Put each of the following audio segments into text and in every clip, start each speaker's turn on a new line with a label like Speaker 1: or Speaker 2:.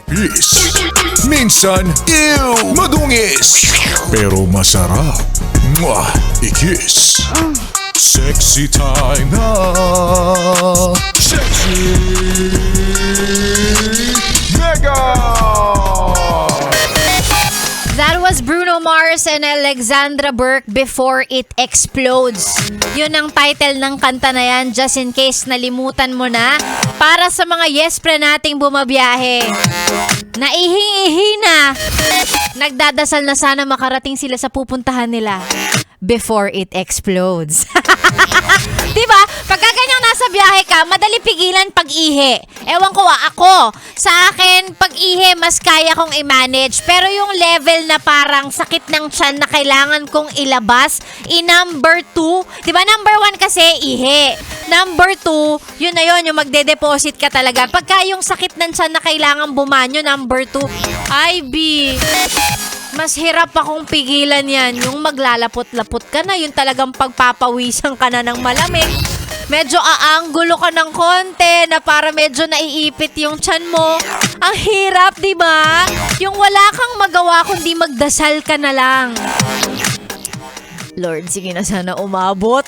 Speaker 1: manipis. Minsan, ew, madungis. Pero masarap. Mwah, ikis. Sexy time na. Sexy Mega!
Speaker 2: That was Bruno Mars and Alexandra Burke, Before It Explodes. Yun ang title ng kanta na yan, just in case nalimutan mo na. Para sa mga yes-pre nating bumabiyahe. Naihi-ihi na. Nagdadasal na sana makarating sila sa pupuntahan nila before it explodes. Diba? Pagka ganyang nasa biyahe ka, madali pigilan pag-ihi. Ewan ko ako. Sa akin, pag-ihi, mas kaya kong i-manage. Pero yung level na parang sakit ng tiyan na kailangan kong ilabas, number 2, diba number 1 kasi, ihi. Number 2, yun na yun, yung magde-deposit ka talaga. Pagka yung sakit ng tiyan na kailangan bumanyo, number 2, ay B, mas hirap akong pigilan yan. Yung maglalapot-lapot ka na, yung talagang pagpapawisan ka na ng malamig. Medyo aanggulo ka ng konti na para medyo naiipit yung tiyan mo. Ang hirap, di ba? Yung wala kang magawa kundi magdasal ka na lang. Lord, sige na sana umabot.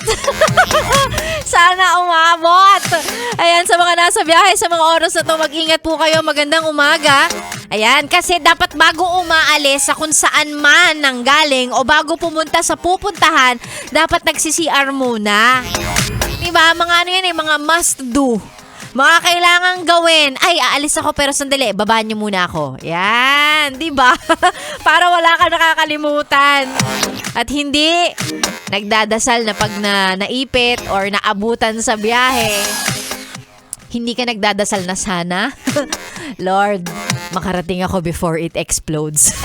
Speaker 2: Sana umabot. Ayan, sa mga nasa biyahe, sa mga oras na to, mag-ingat po kayo. Magandang umaga. Ayan, kasi dapat bago umaalis sa kung saan man nanggaling o bago pumunta sa pupuntahan, dapat nagsi-CR muna. Diba? Mga ano yan mga must do. Mga kailangang gawin. Ay, aalis ako pero sandali, babaan niyo muna ako. Yan, di ba? Para wala ka nakakalimutan. At hindi nagdadasal na pag naipit or naabutan sa biyahe. Hindi ka nagdadasal na sana. Lord, makarating ako before it explodes.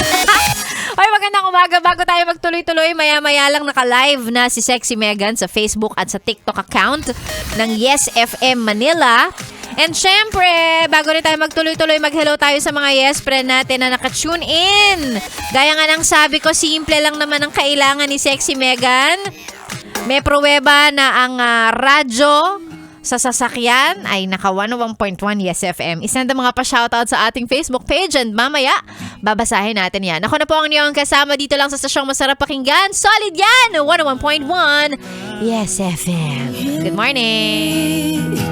Speaker 2: Hoy, magandang umaga. Bago tayo magtuloy-tuloy, maya-maya lang naka-live na si Sexy Megan sa Facebook at sa TikTok account ng Yes FM Manila. And syempre, bago rin tayo magtuloy-tuloy, mag-hello tayo sa mga yes friend natin na naka-tune in. Gaya nga ng sabi ko, simple lang naman ang kailangan ni Sexy Megan. May pruweba na ang radyo sa sasakyan ay naka 101.1 Yes FM. Isend ang mga pa-shoutout sa ating Facebook page and mamaya, babasahin natin yan. Ako na po ang niyong kasama dito lang sa stasyong masarap pakinggan. Solid yan! 101.1 Yes FM. Good morning!